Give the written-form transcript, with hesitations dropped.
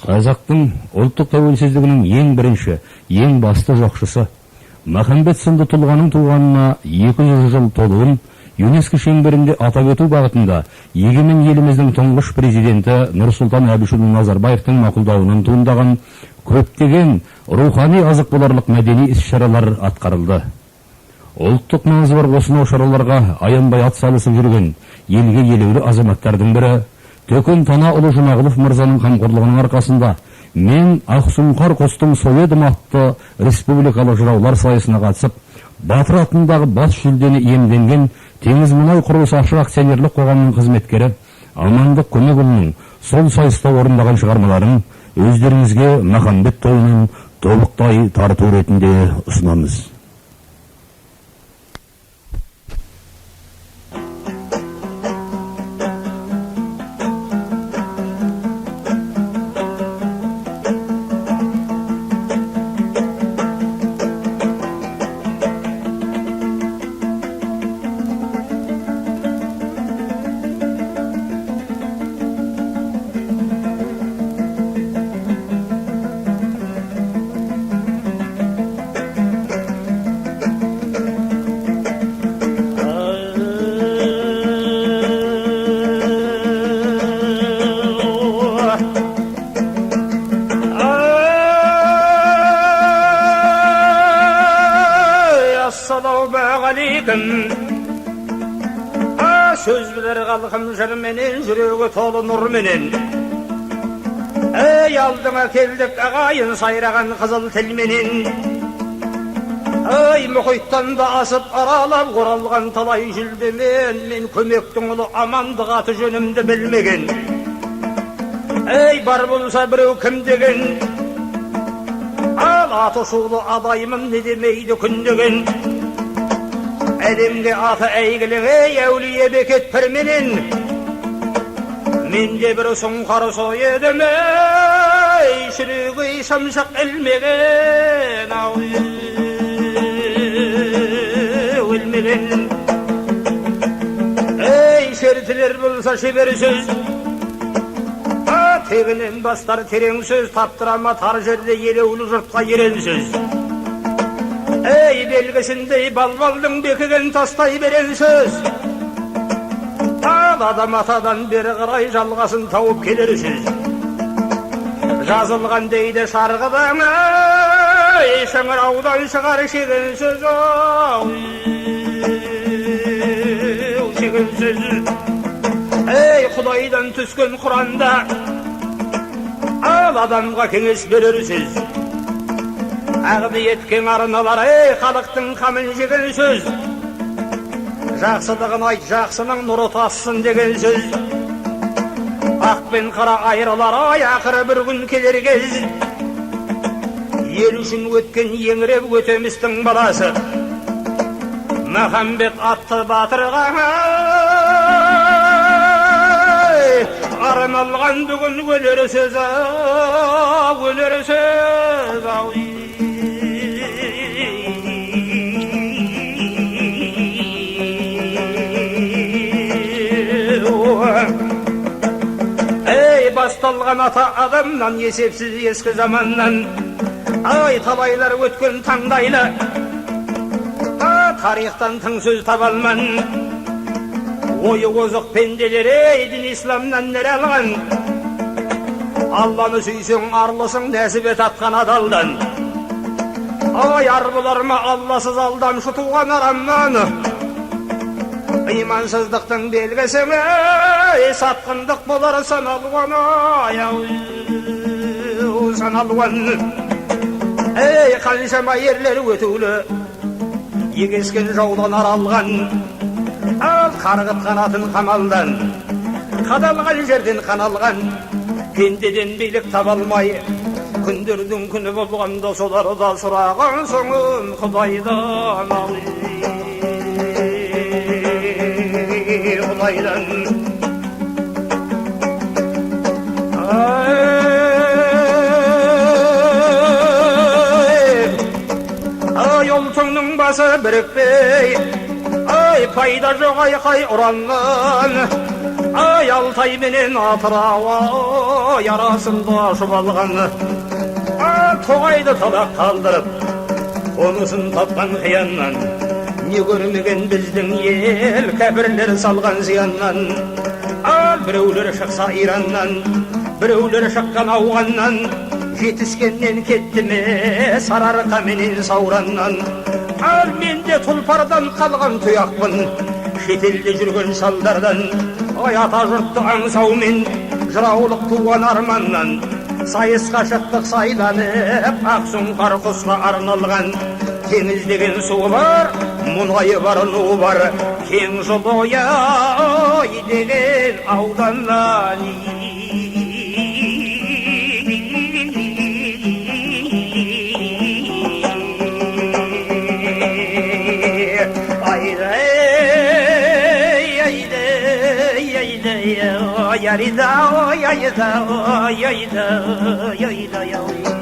Қазақтың ұлттық тәуелсіздігінің ең бірінші, ең басты жоқшысы Махамбет сынды тұлғаның туғанына 200 жыл толуын ЮНЕСКО шеңберінде атап өту бағытында егемен еліміздің тұңғыш президенті Нұрсұлтан Әбішұлы Назарбаевтың мақұлдауынан туындаған көптеген рухани азық боларлық мәдени іс-шаралар атқарылды. Ұлттық маңызы бар осынау шараларға аянбай атсалысып жүрген елге елеулі азаматтардың бірі Төкен Танаұлы Жұмағұлов мырзаның қамқорлығының арқасында мен Ақсұңқар қостың соедым атты республикалық жыраулар сайысына қатысып, Батыр атындағы бас жүлдені иемденген Теңіз мұнай құрылысы ашық акционерлік қоғамының қызметкері Амандық Көмекұлының сол сайыста орындаған шығармаларын өздеріңізге Махамбет тойының толықтай тарту ретінде ұсынамыз. Söz bilir kalkım jırmenin, jürüğü tolu nurmenin. Ey aldıma keldik ağayın sayrağın kızıl telmenin. Ey muhittan da asıp aralap kuralgan talay jüldemen. Men kömektin ulu amandık atı jönümde bilmegen. Ey bar bulsa bireu kim degen. Al atı şuğlu adayımın ne demeydi kündegen. Elimde atı eygiliğe evliye beket pirminin. Men de bir Süңқар soyedim ey şürüğü samşak ilmegen ilmegen. Ey şertiler bulsa şeber söz teginin bastar tereң söz taptırama tar jerde yelewli jurtqa yeren söz. Ey belgisindey balbaldım bekigen tastay beren söz. Adam atadan beri qaray jalgasın taup keler söz. Жазылған дейді шарғыдан ey шыңыраудан шығар шеген сөз шеген сөз. Ей Құдайдан түскен Құранда ал адамға кеңес берер сөз. Ағды еткен арналар ей халықтың қамын жеген сөз. Жақсылығын айт жақсының нұры тассын деген сөз. Ақ пен қара айрылар ай ақыры бір күн келер кез. Ел үшін өткен еңіреп өтемістің баласы Махамбет атты батырға арналған бүгін өлер сөз өлер сөз. Басталған ата адамнан есепсіз ескі заманнан ай талайлар өткен таңдайлы тарихтан тың сөз табалман. Ойы озық пенделер ей дін исламнан нәр алған. Алланы сүйсең арлысың нәсіп ет атқан адалдан. Ай ар болар ма алласыз алдам шұтуған арамнан. Имансыздықтың белгісі сатқындық болар саналуан саналуан. Ей қаншама ерлер өтулі егескен жаудан аралған. Ал қарғыт қанатын қамалдан қадалған жерден қаналған. Пендеден билік табалмай күндердің күні болғанда солар да сұраған соңын Құдайдан Құдайдан. Ай ұлтыңның басы бірікпей ай пайда жоқ айқай ұранған. Ay Altay menen Atırava yarasında şubalğanı Toğaydı talak kaldırıp Onusun tapkan kıyandan Ne görmegen bizden yel Kəbirler salgan ziyandan Birevler şaksa İran'dan Birevler şakkan Avgan'dan Jetiskenden kettime Sararka menen Sauran'dan Mende tulpardan kalgan tuyakpın Şetilde жүрген saldardan Ayata jurttu ansau men Jırauluk tuğan armandan Sayısqa şıktık saylanıp Aksunkar kusqa arnalgan Temizlegen suğu var Munayı var nuğu var Keng joloya degen audandan Yarida, yarida, yarida, yarida, yarida.